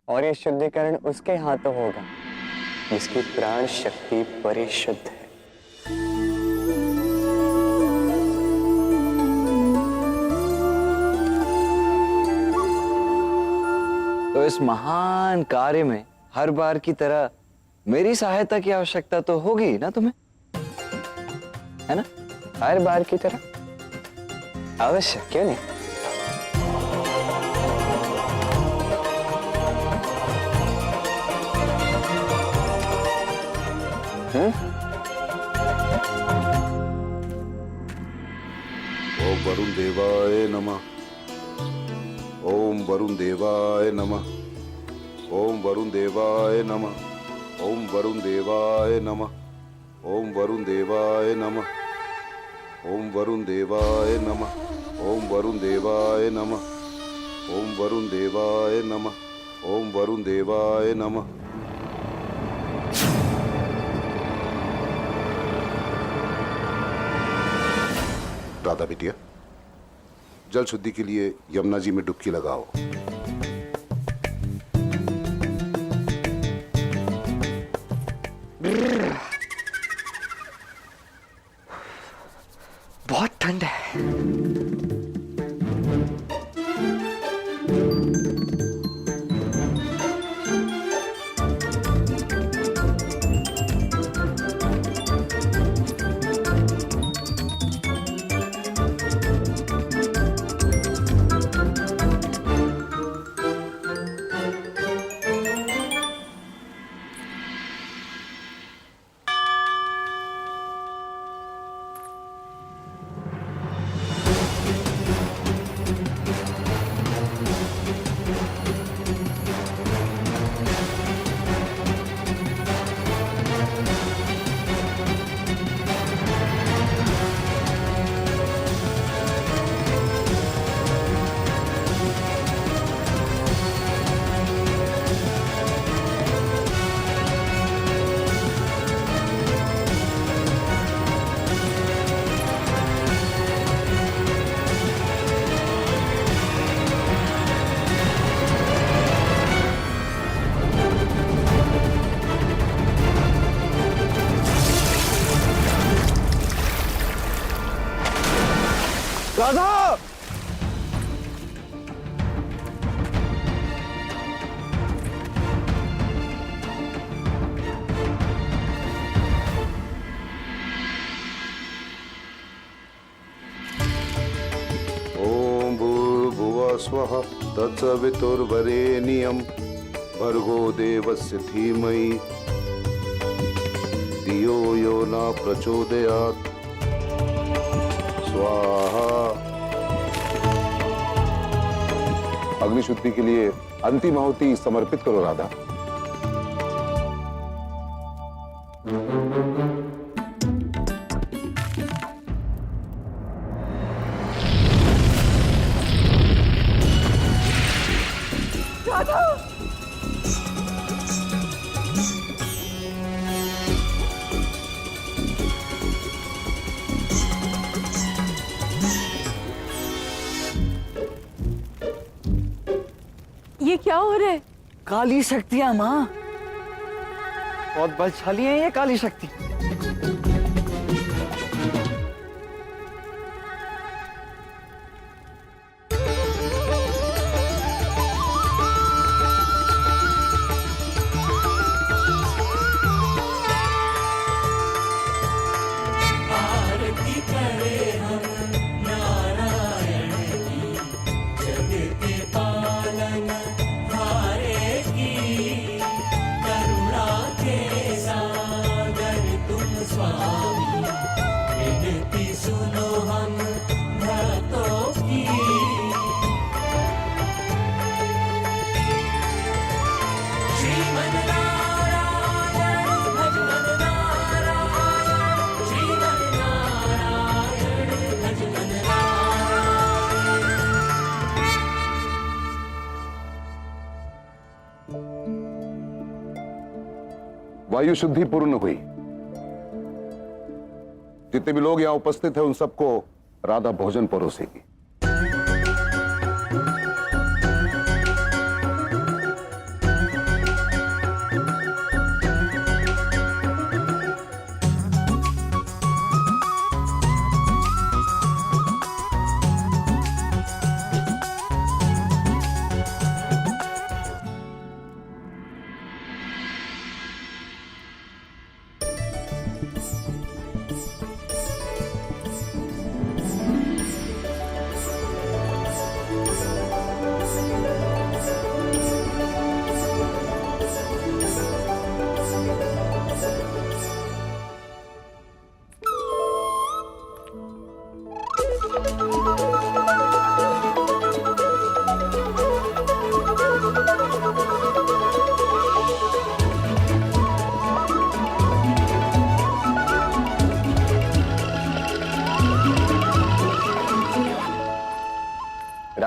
और ये शुद्धिकरण उसके हाथों होगा जिसकी प्राण शक्ति परिशुद्ध है। तो इस महान कार्य में हर बार की तरह मेरी सहायता की आवश्यकता तो होगी ना तुम्हें, है ना? हर बार की तरह अवश्य, क्यों नहीं। ओम वरुण देवाय नमः। ओम वरुण देवाय नमः। ओम वरुण देवाय नमः। ओम वरुण देवाय नमः। ओम वरुण देवाय नमः। ओम वरुण देवाय नमः। ओम वरुण देवाय नमः। ओम वरुण देवाय नमः। ओम वरुण देवाय नमः। राधा बिटिया, जल शुद्धि के लिए यमुना जी में डुबकी लगाओ। बहुत ठंड है। राधा! ओम भूर्भुवः स्वः तत्सवितुर्वरेण्यं भर्गो देवस्य धीमहि धियो यो न प्रचोदयात् स्वाहा। अग्नि शुद्धि के लिए अंतिम आहुति समर्पित करो राधा। ये क्या हो रहा है? काली शक्तियां माँ, बहुत बलशाली है ये काली शक्ति। वायु शुद्धि पूर्ण हुई। जितने भी लोग यहां उपस्थित हैं उन सबको राधा भोजन परोसेगी।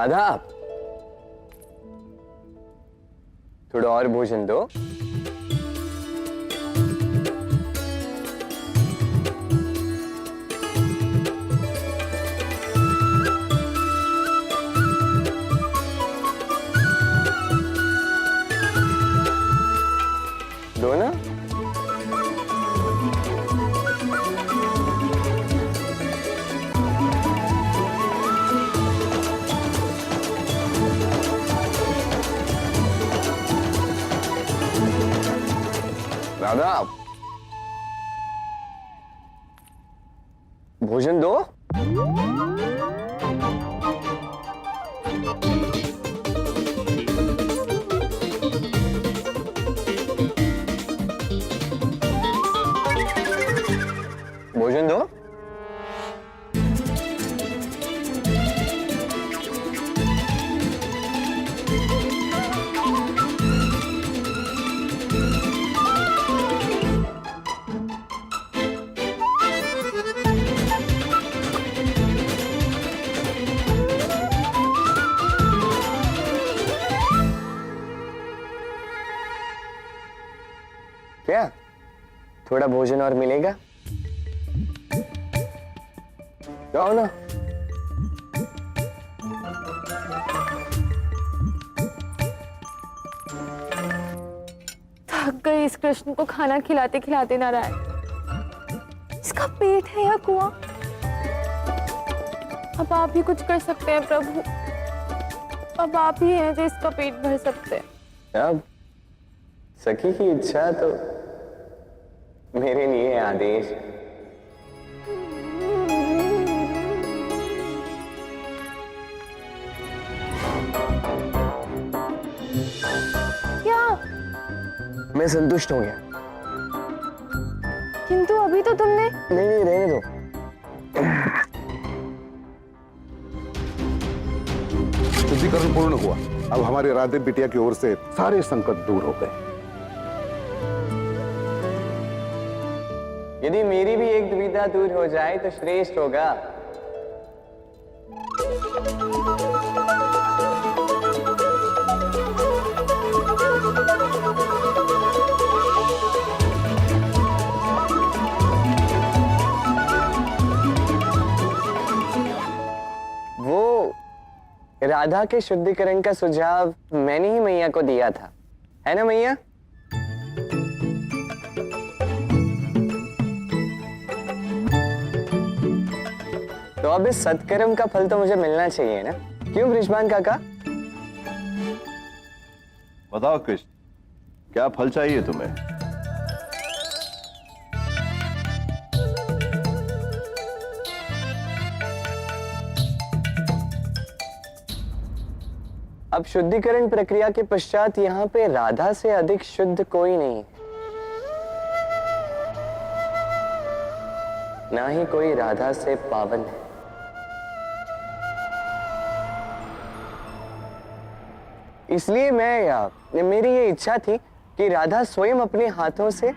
राधा, थोड़ा और भोजन दो। दो ना। राधा, भोजन दो। भोजन दो। क्या थोड़ा भोजन और मिलेगा? जाओ ना। थक गई इस कृष्ण को खाना खिलाते खिलाते नारायण। इसका पेट है या कुआं? अब आप ही कुछ कर सकते हैं प्रभु। अब आप ही हैं जो इसका पेट भर सकते हैं। अब सखी की इच्छा तो मेरे लिए आदेश। क्या? मैं संतुष्ट हो गया। किंतु अभी तो तुमने। नहीं, रहने दो। शुद्धिकरण पूर्ण हुआ। अब हमारे राधे बिटिया की ओर से सारे संकट दूर हो गए। यदि मेरी भी एक दुविधा दूर हो जाए तो श्रेष्ठ होगा। वो राधा के शुद्धिकरण का सुझाव मैंने ही मैया को दिया था, है ना मैया? तो अब इस सत्कर्म का फल तो मुझे मिलना चाहिए ना? क्यों बृषभान काका? बताओ कृष्ण, क्या फल चाहिए तुम्हें? अब शुद्धिकरण प्रक्रिया के पश्चात यहाँ पे राधा से अधिक शुद्ध कोई नहीं, ना ही कोई राधा से पावन है। इसलिए मेरी ये इच्छा थी कि राधा स्वयं अपने हाथों से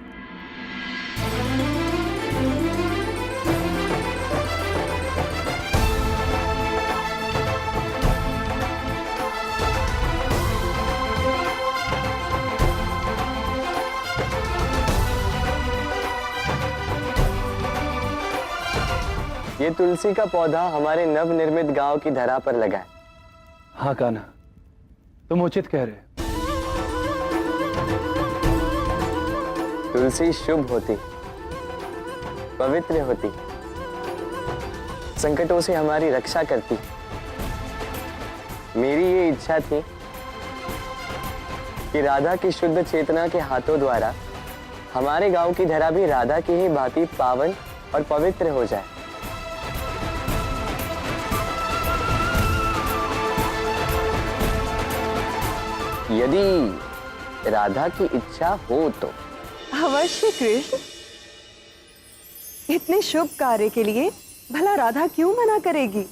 ये तुलसी का पौधा हमारे नवनिर्मित गांव की धरा पर लगा है। हाँ कान्हा, तुम उचित कह रहे हो। तुलसी शुभ होती, पवित्र होती, संकटों से हमारी रक्षा करती। मेरी ये इच्छा थी कि राधा की शुद्ध चेतना के हाथों द्वारा हमारे गांव की धरा भी राधा की ही भांति पावन और पवित्र हो जाए। यदि राधा की इच्छा हो तो। अवश्य कृष्ण, इतने शुभ कार्य के लिए भला राधा क्यों मना करेगी?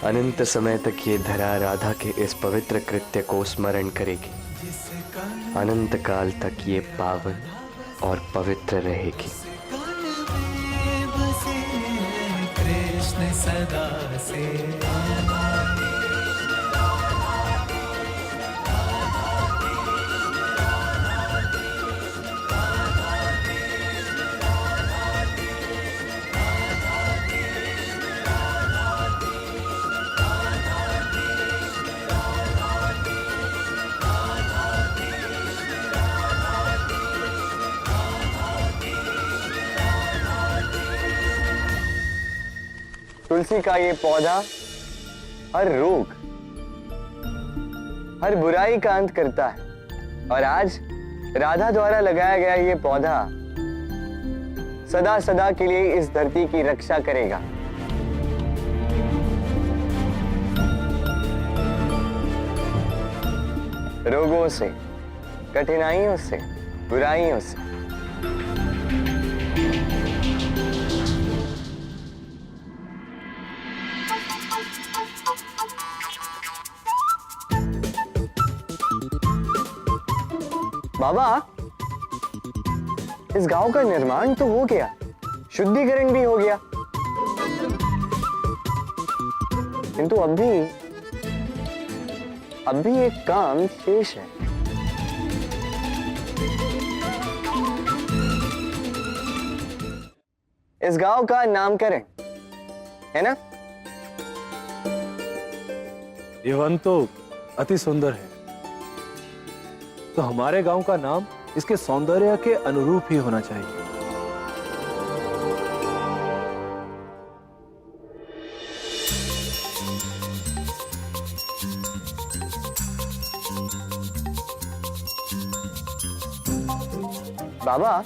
अनंत समय तक ये धरा राधा के इस पवित्र कृत्य को स्मरण करेगी। अनंत काल तक ये पावन और पवित्र रहेगी। कृष्ण सदा से तुलसी का ये पौधा हर रोग, हर बुराई का अंत करता है और आज राधा द्वारा लगाया गया ये पौधा सदा सदा के लिए इस धरती की रक्षा करेगा। रोगों से, कठिनाइयों से, बुराइयों से। बाबा, इस गांव का निर्माण तो हो गया, शुद्धिकरण भी हो गया, किंतु अब भी एक काम शेष है। इस गांव का नामकरण, है ना? ये वन तो अति सुंदर है, तो हमारे गांव का नाम इसके सौंदर्य के अनुरूप ही होना चाहिए। बाबा,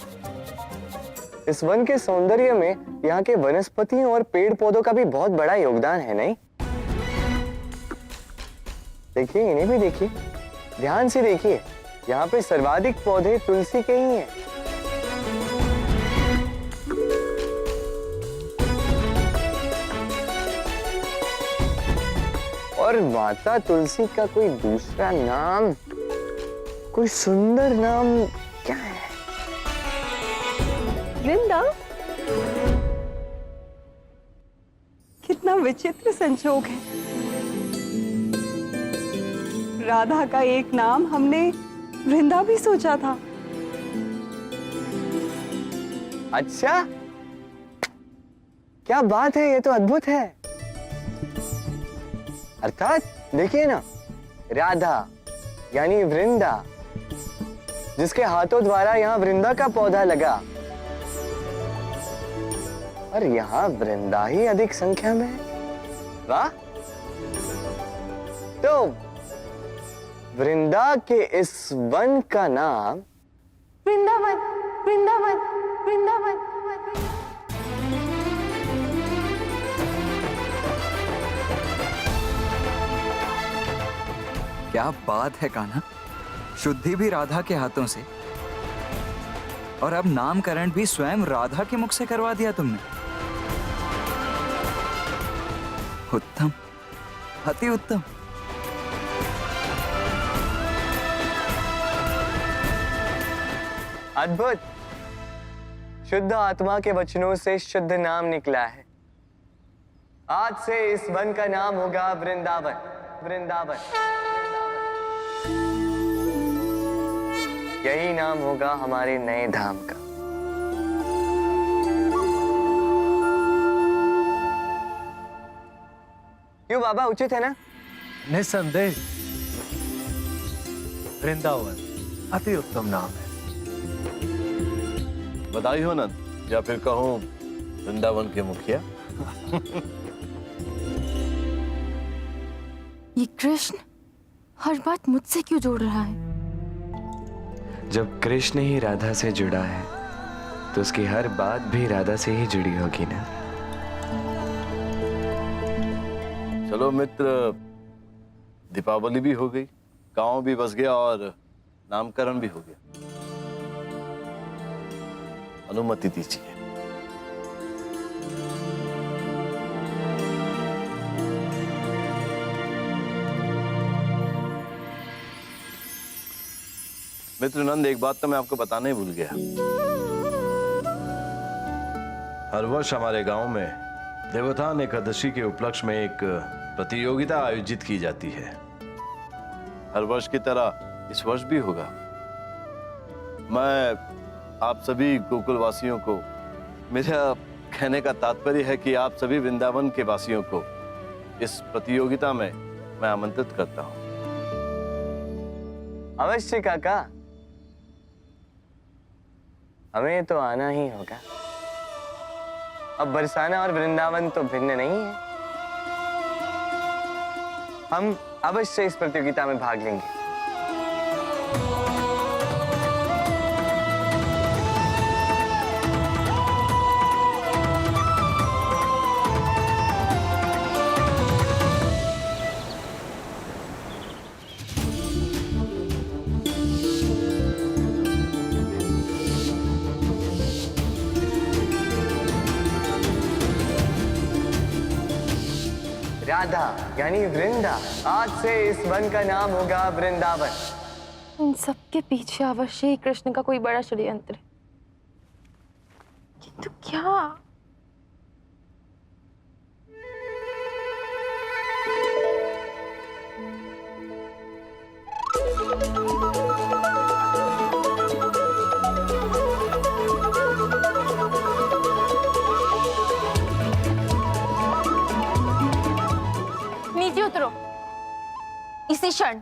इस वन के सौंदर्य में यहाँ के वनस्पतियों और पेड़ पौधों का भी बहुत बड़ा योगदान है, नहीं? देखिए, इन्हें भी देखिए, ध्यान से देखिए, यहाँ पे सर्वाधिक पौधे तुलसी के ही हैं। और माता तुलसी का कोई दूसरा नाम, कोई सुंदर नाम क्या है? वृंदा? कितना विचित्र संजोग है। राधा का एक नाम हमने वृंदा भी सोचा था। अच्छा, क्या बात है, ये तो अद्भुत है। अर्थात देखिए ना, राधा यानी वृंदा, जिसके हाथों द्वारा यहाँ वृंदा का पौधा लगा, और यहाँ वृंदा ही अधिक संख्या में है। वाह! तो वृंदा के इस वन का नाम वृंदावन, वृंदावन, वृंदावन। क्या बात है कान्हा, शुद्धि भी राधा के हाथों से, और अब नामकरण भी स्वयं राधा के मुख से करवा दिया तुमने। उत्तम, अति उत्तम। अद्भुत। शुद्ध आत्मा के वचनों से शुद्ध नाम निकला है। आज से इस वन का नाम होगा वृंदावन, वृंदावन। यही नाम होगा हमारे नए धाम का। क्यों बाबा, उचित है ना? निस्संदेह वृंदावन अति उत्तम नाम है। बधाई हो नंद, या फिर कहूं वृंदावन के मुखिया। ये कृष्ण हर बात मुझसे क्यों जोड़ रहा है? जब कृष्ण ही राधा से जुड़ा है तो उसकी हर बात भी राधा से ही जुड़ी होगी ना। चलो मित्र, दीपावली भी हो गई, गांव भी बस गया और नामकरण भी हो गया। अनुमति दीजिए। मित्र नंद, एक बात तो मैं आपको बताना ही भूल गया। हर वर्ष हमारे गांव में देवोत्थान एकादशी के उपलक्ष्य में एक प्रतियोगिता आयोजित की जाती है। हर वर्ष की तरह इस वर्ष भी होगा। मैं आप सभी गोकुल वासियों को, मेरा कहने का तात्पर्य है कि आप सभी वृंदावन के वासियों को इस प्रतियोगिता में मैं आमंत्रित करता हूं। अवश्य काका, हमें तो आना ही होगा। अब बरसाना और वृंदावन तो भिन्न नहीं है। हम अवश्य इस प्रतियोगिता में भाग लेंगे। राधा यानी वृंदा, आज से इस वन का नाम होगा वृंदावन। इन सब के पीछे अवश्य ही कृष्ण का कोई बड़ा षड्यंत्र है, किंतु क्या? नीचे उतरो इसी क्षण।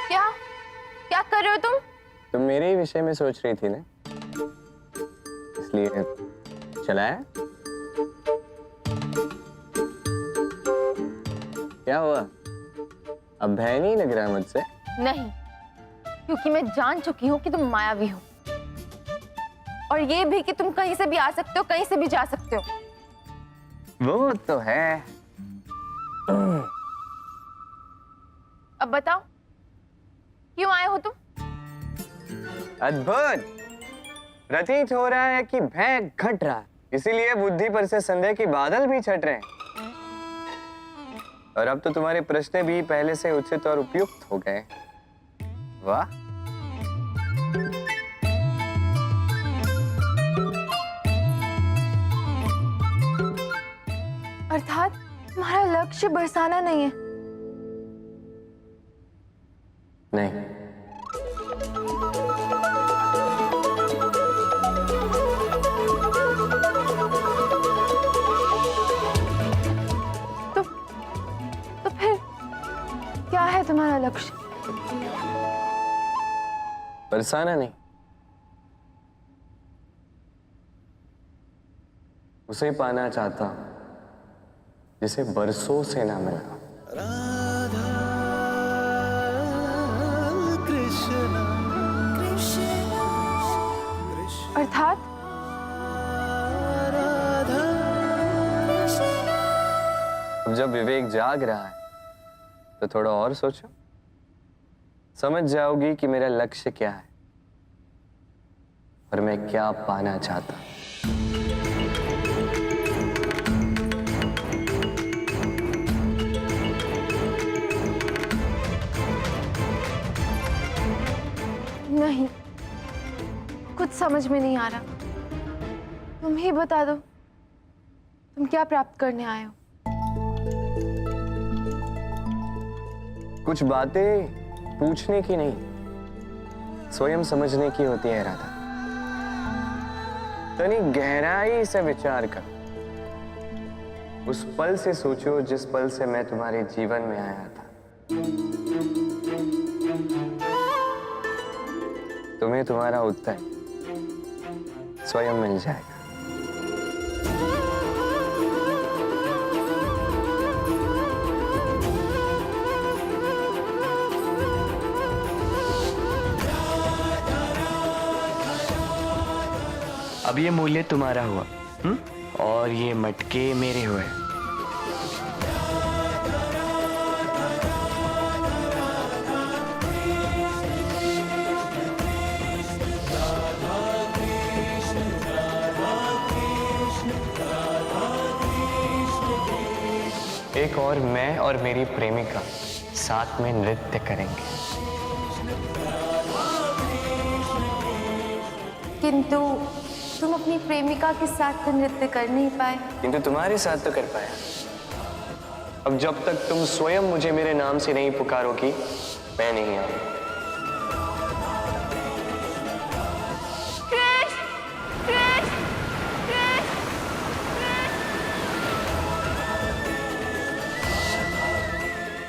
क्या क्या कर रहे हो तुम? तुम मेरे ही विषय में सोच रही थी ना, इसलिए चलाया। क्या हुआ? अब भय नहीं लग रहा मुझसे? नहीं, क्योंकि मैं जान चुकी हूँ कि तुम मायावी हो, और ये भी कि तुम कहीं से भी आ सकते हो, कहीं से भी जा सकते हो। वो तो है। अब बताओ, क्यों आए हो तुम? अद्भुत! प्रतीत हो रहा है कि भय घट रहा है, इसीलिए बुद्धि पर से संदेह के बादल भी छट रहे हैं। और अब तो तुम्हारे प्रश्न भी पहले से उचित और उपयुक्त हो गए। वाह! अर्थात तुम्हारा लक्ष्य बरसाना नहीं है? नहीं। तो फिर क्या है तुम्हारा लक्ष्य? बरसाना नहीं, उसे पाना चाहता हूं जिसे बरसों से ना मिला। अर्थात अब जब विवेक जाग रहा है तो थोड़ा और सोचो, समझ जाओगी कि मेरा लक्ष्य क्या है और मैं क्या पाना चाहता हूं। नहीं, कुछ समझ में नहीं आ रहा। तुम ही बता दो, तुम क्या प्राप्त करने आए हो? कुछ बातें पूछने की नहीं, स्वयं समझने की होती है राधा। तनी गहराई से विचार करो, उस पल से सोचो जिस पल से मैं तुम्हारे जीवन में आया था। तुम्हें तुम्हारा उत्तर स्वयं मिल जाएगा। अब ये मूल्य तुम्हारा हुआ, और ये मटके मेरे हुए। एक और मैं और मेरी प्रेमिका साथ में नृत्य करेंगे। किंतु तुम अपनी प्रेमिका के साथ तो नृत्य कर नहीं पाए। किंतु तुम्हारे साथ तो कर पाया। अब जब तक तुम स्वयं मुझे मेरे नाम से नहीं पुकारोगी, मैं नहीं आऊंगा।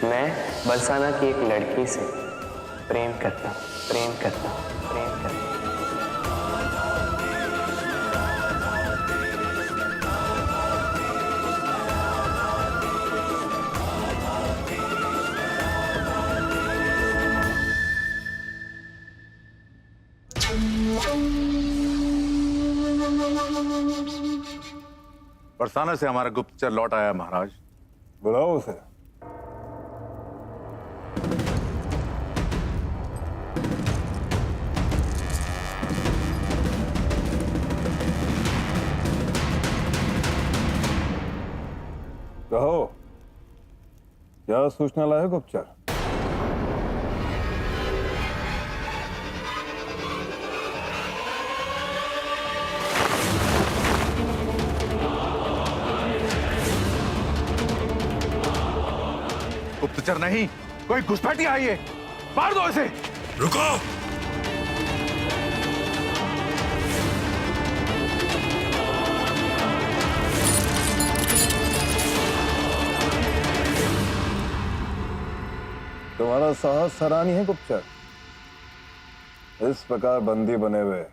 मैं बरसाना की एक लड़की से प्रेम करता हूँ, प्रेम करता हूँ, प्रेम करता हूँ। बरसाना से हमारा गुप्तचर लौट आया महाराज। बुलाओ उसे। कहो, क्या सूचना लाए गुप्तचर? गुप्तचर नहीं, कोई घुसपैठिया आई है। मार दो इसे। रुको। तुम्हारा साहस सराहनीय है गुप्तचर। इस प्रकार बंदी बने हुए,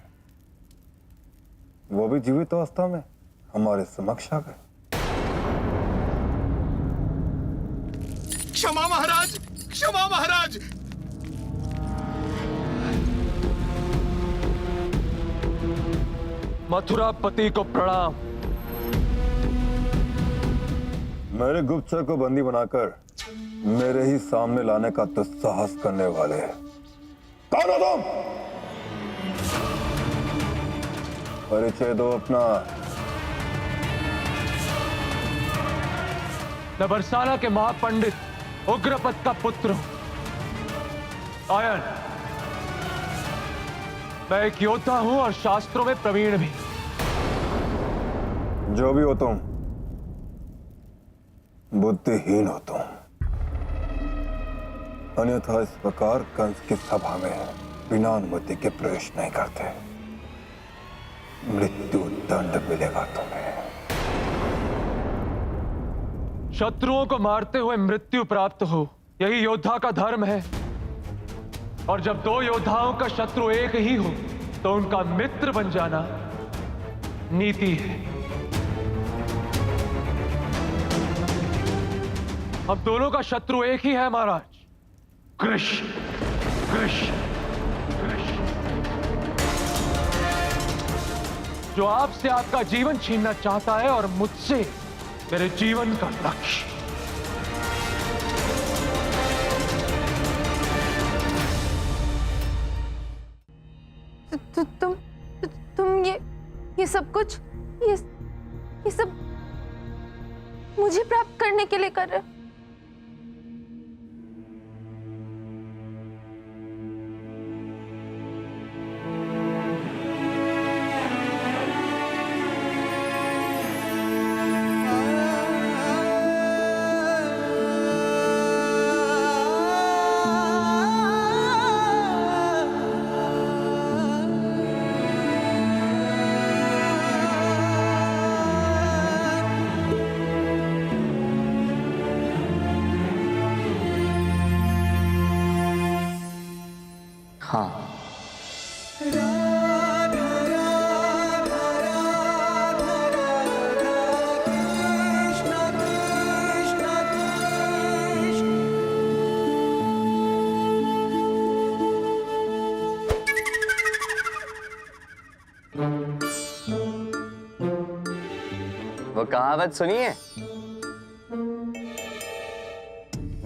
वो भी जीवित अवस्था में हमारे समक्ष आ गए। क्षमा महाराज, क्षमा महाराज। मथुरापति को प्रणाम। मेरे गुप्तचर को बंदी बनाकर मेरे ही सामने लाने का दुस्साहस करने वाले कौन हो तुम? परिचय दो अपना। मैं बरसाना के महापंडित उग्रपद का पुत्र हूं। आयन, मैं एक योद्धा हूं और शास्त्रों में प्रवीण भी। जो भी हो तुम, बुद्धिहीन हो तुम। अन्यथा इस प्रकार कंस की सभा में बिना अनुमति के प्रवेश नहीं करते। मृत्यु दंड मिलेगा तुम्हें। शत्रुओं को मारते हुए मृत्यु प्राप्त हो, यही योद्धा का धर्म है। और जब दो योद्धाओं का शत्रु एक ही हो तो उनका मित्र बन जाना नीति है। अब दोनों का शत्रु एक ही है महाराज, कृष्ण। कृष्ण कृष्ण, जो आपसे आपका जीवन छीनना चाहता है और मुझसे मेरे जीवन का लक्ष्य। तुम ये सब कुछ ये सब मुझे प्राप्त करने के लिए कर रहे हो? हाँ, वो कहावत सुनिए,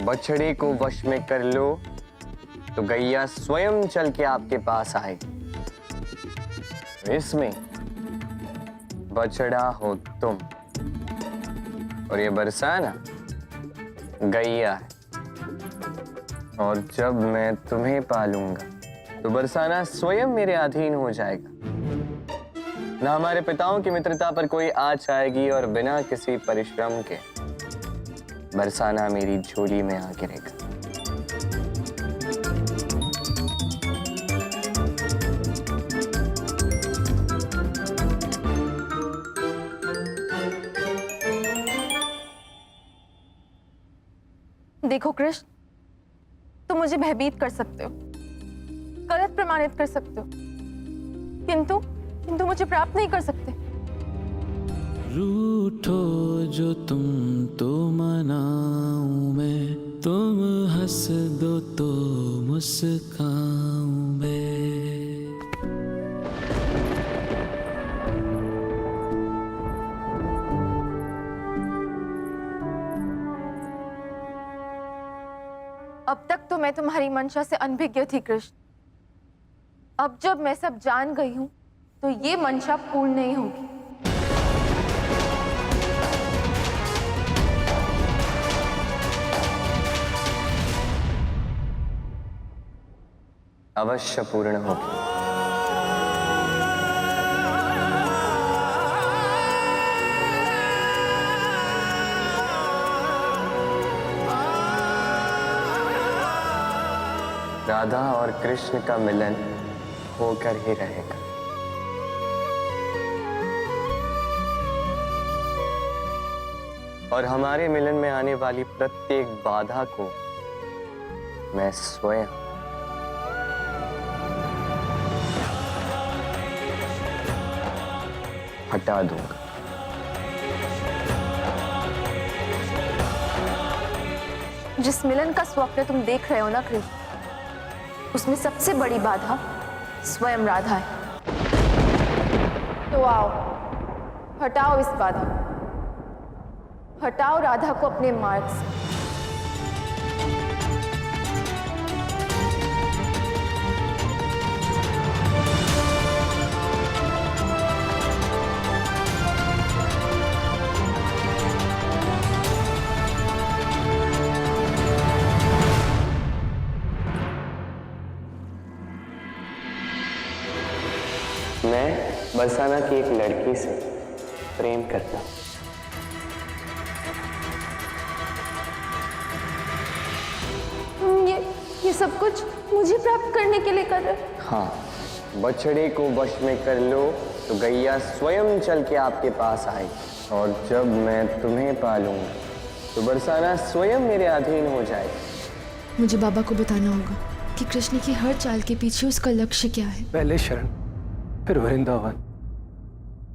बछड़े को वश में कर लो तो गैया स्वयं चल के आपके पास आएगी। इसमें बछड़ा हो तुम और ये बरसाना गैया है। और जब मैं तुम्हें पालूंगा तो बरसाना स्वयं मेरे अधीन हो जाएगा। ना हमारे पिताओं की मित्रता पर कोई आँच आएगी और बिना किसी परिश्रम के बरसाना मेरी झोली में आ गिरेगा। देखो कृष्ण, तुम मुझे भयभीत कर सकते हो, गलत प्रमाणित कर सकते हो, किंतु मुझे प्राप्त नहीं कर सकते। रूठो जो तुम तो मनाऊं मैं, तुम हंस दो तो मुस्काऊं मैं। अब तक तो मैं तुम्हारी मंशा से अनभिज्ञ थी कृष्ण। अब जब मैं सब जान गई हूं तो ये मंशा पूर्ण नहीं होगी। अवश्य पूर्ण होगी। राधा और कृष्ण का मिलन होकर ही रहेगा। और हमारे मिलन में आने वाली प्रत्येक बाधा को मैं स्वयं हटा दूंगा। जिस मिलन का स्वप्न तुम देख रहे हो ना कृष्ण, उसमें सबसे बड़ी बाधा स्वयं राधा है। तो आओ, हटाओ इस बाधा, हटाओ राधा को अपने मार्ग से। मैं बरसाना की एक लड़की से प्रेम करता हूं। ये सब कुछ मुझे प्राप्त करने के लिए कर रहे हो? हाँ, बछड़े को वश में कर लो तो गैया स्वयं चल के आपके पास आएगी। और जब मैं तुम्हें पालूंगा तो बरसाना स्वयं मेरे अधीन हो जाएगी। मुझे बाबा को बताना होगा कि कृष्ण की हर चाल के पीछे उसका लक्ष्य क्या है। पहले शरण, फिर वृंदावन,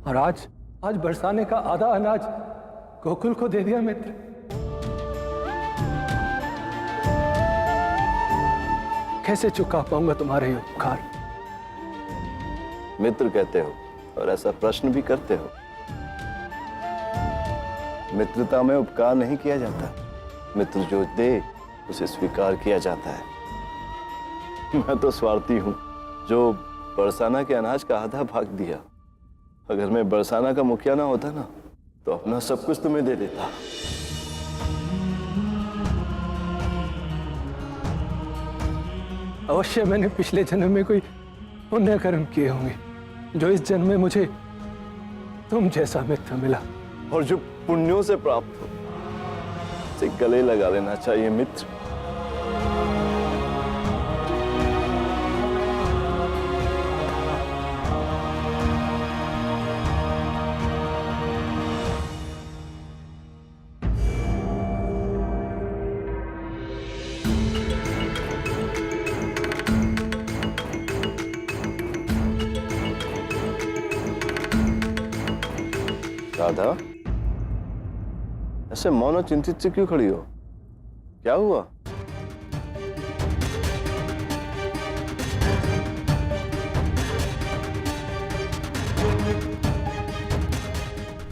और आज बरसाने का आधा अनाज गोकुल को दे दिया। मित्र, कैसे चुका पाऊंगा तुम्हारे ये उपकार? मित्र कहते हो और ऐसा प्रश्न भी करते हो। मित्रता में उपकार नहीं किया जाता, मित्र जो दे उसे स्वीकार किया जाता है। मैं तो स्वार्थी हूं जो बरसाना के अनाज का आधा भाग दिया। अगर मैं बरसाना का मुखिया ना होता ना तो अपना सब कुछ तुम्हें दे देता। अवश्य मैंने पिछले जन्म में कोई पुण्य कर्म किए होंगे जो इस जन्म में मुझे तुम जैसा मित्र मिला। और जो पुण्यों से प्राप्त हो उसे गले लगा लेना चाहिए मित्र। राधा, ऐसे मौन और चिंतित से क्यों खड़ी हो? क्या हुआ?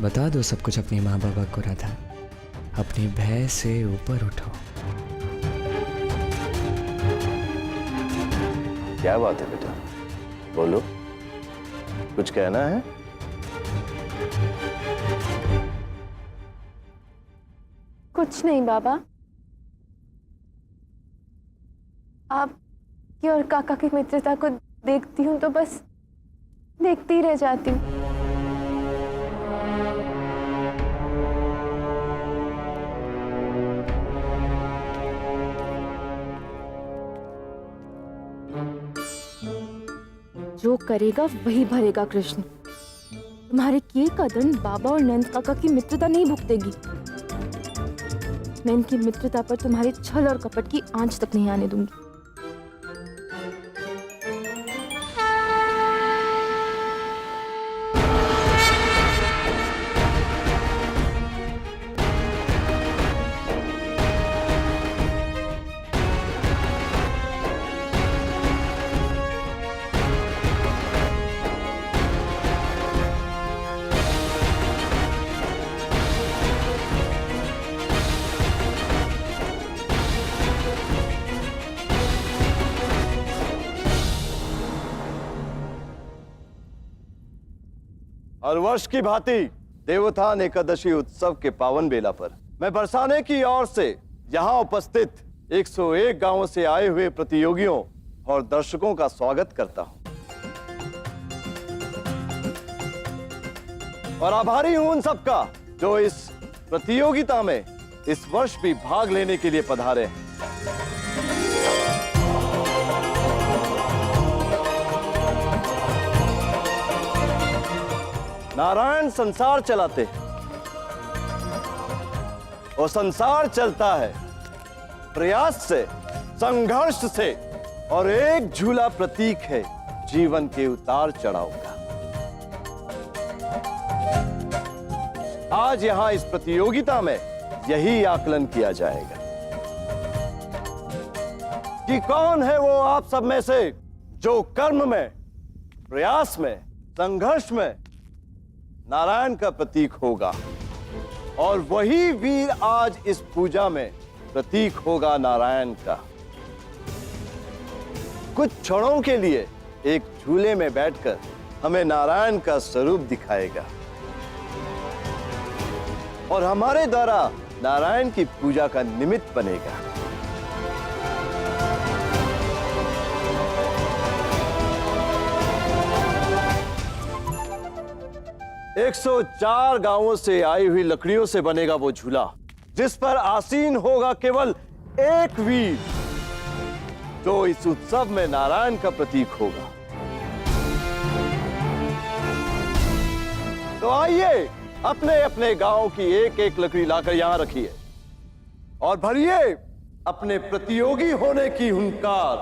बता दो सब कुछ अपनी माँ बाबा को राधा। अपनी भय से ऊपर उठो। क्या बात है बेटा, बोलो, कुछ कहना है? कुछ नहीं बाबा, आपकी और काका की मित्रता को देखती हूँ तो बस देखती ही रह जाती हूँ। जो करेगा वही भरेगा कृष्ण। तुम्हारे किए का दंड बाबा और नंद काका की मित्रता नहीं भुगतेगी। मैं इनकी मित्रता पर तुम्हारे छल और कपट की आंच तक नहीं आने दूंगी। हर वर्ष की भांति देवोत्थान एकादशी उत्सव के पावन बेला पर मैं बरसाने की ओर से यहाँ उपस्थित 101 गांवों से आए हुए प्रतियोगियों और दर्शकों का स्वागत करता हूँ और आभारी हूं उन सबका जो इस प्रतियोगिता में इस वर्ष भी भाग लेने के लिए पधारे हैं। नारायण संसार चलाते हैं और संसार चलता है प्रयास से, संघर्ष से, और एक झूला प्रतीक है जीवन के उतार चढ़ाव का। आज यहां इस प्रतियोगिता में यही आकलन किया जाएगा कि कौन है वो आप सब में से जो कर्म में, प्रयास में, संघर्ष में नारायण का प्रतीक होगा, और वही वीर आज इस पूजा में प्रतीक होगा नारायण का। कुछ क्षणों के लिए एक झूले में बैठकर हमें नारायण का स्वरूप दिखाएगा और हमारे द्वारा नारायण की पूजा का निमित्त बनेगा। एक 104 गांवों से आई हुई लकड़ियों से बनेगा वो झूला जिस पर आसीन होगा केवल एक वीर जो इस उत्सव में नारायण का प्रतीक होगा। तो आइए अपने अपने गांव की एक एक लकड़ी लाकर यहां रखिए और भरिए अपने प्रतियोगी होने की हुंकार।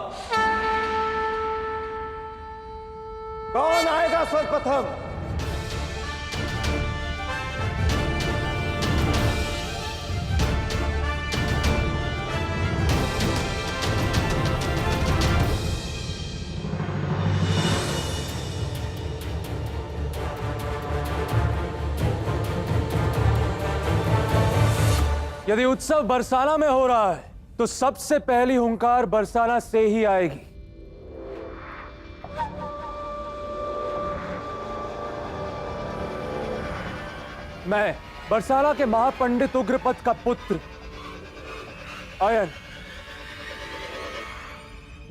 कौन आएगा सर्वप्रथम? यदि उत्सव बरसाना में हो रहा है तो सबसे पहली हुंकार बरसाना से ही आएगी। मैं बरसाना के महापंडित उग्रपद का पुत्र अयन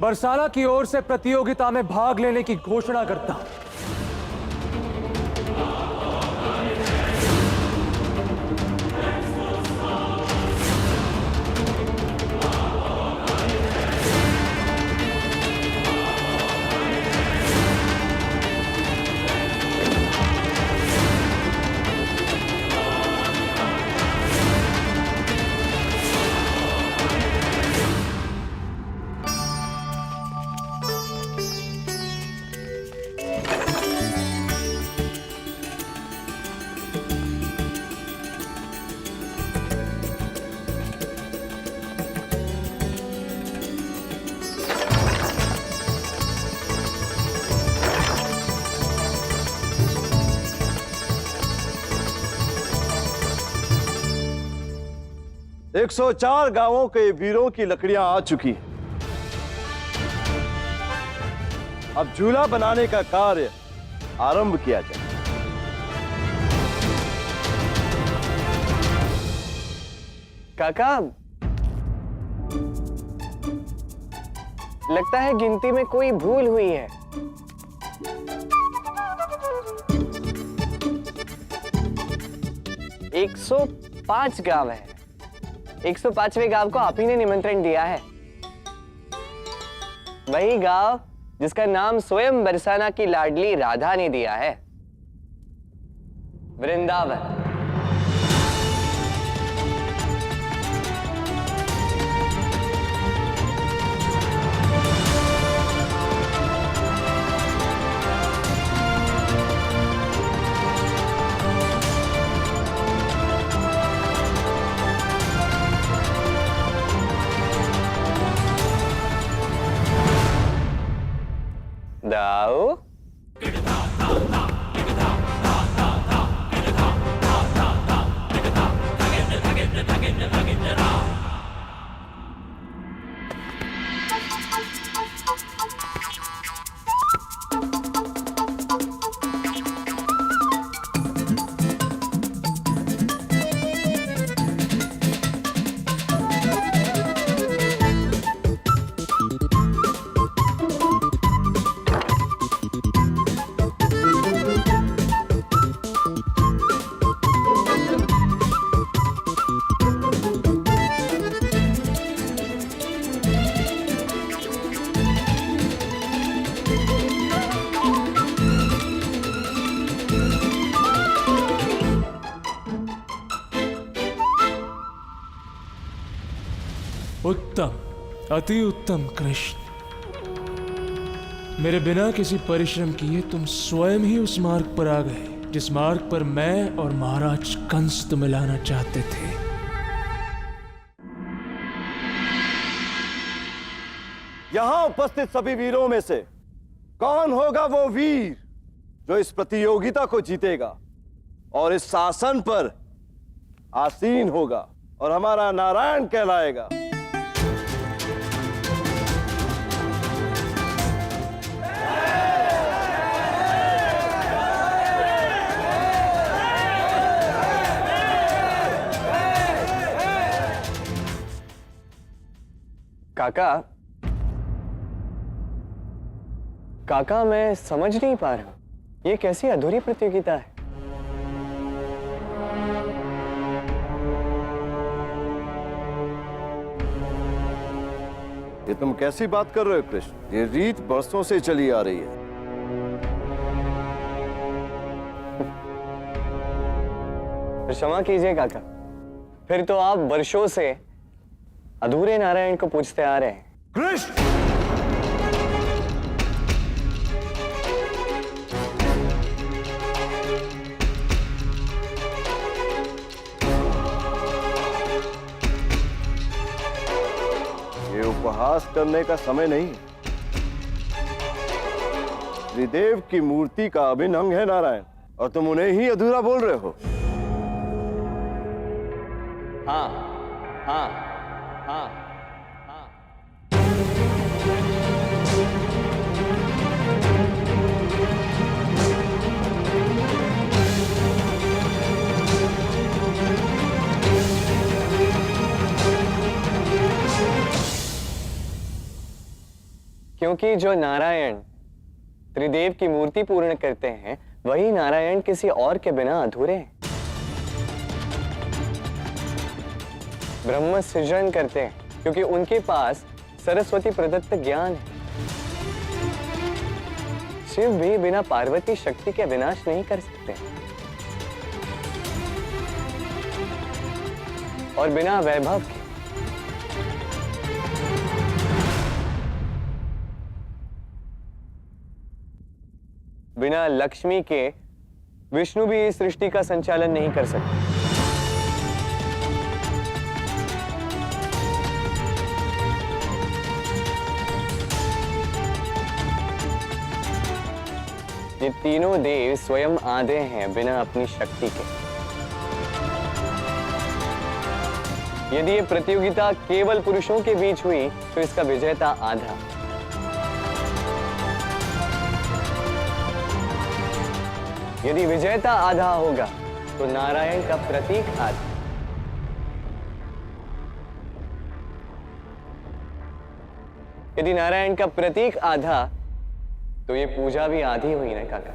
बरसाना की ओर से प्रतियोगिता में भाग लेने की घोषणा करता हूं। एक 104 गांवों के वीरों की लकड़ियां आ चुकी हैं। अब झूला बनाने का कार्य आरंभ किया जाए। काका, लगता है गिनती में कोई भूल हुई है। एक 105 गांव है। 105वें गांव को आप ही ने निमंत्रण दिया है। वही गांव जिसका नाम स्वयं बरसाना की लाडली राधा ने दिया है, वृंदावन। दाऊ उत्तम, अति उत्तम कृष्ण। मेरे बिना किसी परिश्रम किए तुम स्वयं ही उस मार्ग पर आ गए जिस मार्ग पर मैं और महाराज कंस तुम्हें लाना चाहते थे। यहां उपस्थित सभी वीरों में से कौन होगा वो वीर जो इस प्रतियोगिता को जीतेगा और इस शासन पर आसीन होगा और हमारा नारायण कहलाएगा? काका, मैं समझ नहीं पा रहा, ये कैसी अधूरी प्रतियोगिता है? ये तुम कैसी बात कर रहे हो कृष्ण? ये रीत बरसों से चली आ रही है। क्षमा कीजिए काका, फिर तो आप वर्षों से अधूरे नारायण को पूछते आ रहे हैं। कृष्ण! ये उपहास करने का समय नहीं। त्रिदेव की मूर्ति का अभिन्न अंग है नारायण, और तुम उन्हें ही अधूरा बोल रहे हो। हाँ, हाँ, हाँ, हाँ। क्योंकि जो नारायण त्रिदेव की मूर्ति पूर्ण करते हैं, वही नारायण किसी और के बिना अधूरे हैं। ब्रह्म सृजन करते हैं क्योंकि उनके पास सरस्वती प्रदत्त ज्ञान है। शिव भी बिना पार्वती शक्ति के विनाश नहीं कर सकते और बिना वैभव के बिना लक्ष्मी के विष्णु भी इस सृष्टि का संचालन नहीं कर सकते। ये तीनों देव स्वयं आधे हैं बिना अपनी शक्ति के। यदि ये प्रतियोगिता केवल पुरुषों के बीच हुई तो इसका विजेता आधा, यदि विजेता आधा होगा तो नारायण का प्रतीक आधा। यदि नारायण का प्रतीक आधा तो ये पूजा भी आधी हुई ना काका।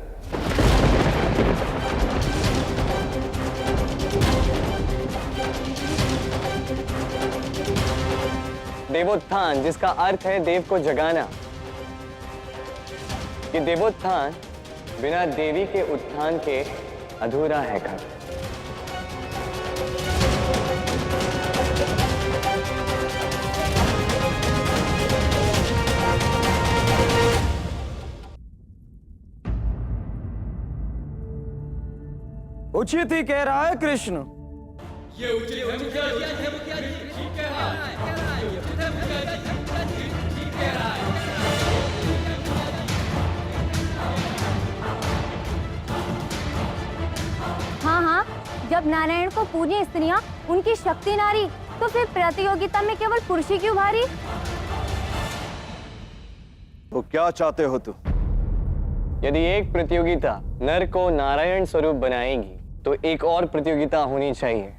देवोत्थान जिसका अर्थ है देव को जगाना, ये देवोत्थान बिना देवी के उत्थान के अधूरा है काका। उचित ही कह रहा है कृष्ण। हाँ हाँ, जब नारायण को पूजी स्त्रियां उनकी शक्ति नारी, तो फिर प्रतियोगिता में केवल पुरुष ही क्यों भारी? तो क्या चाहते हो तुम? यदि एक प्रतियोगिता नर को नारायण स्वरूप बनाएगी तो एक और प्रतियोगिता होनी चाहिए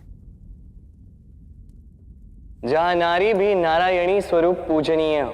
जहां नारी भी नारायणी स्वरूप पूजनीय हो।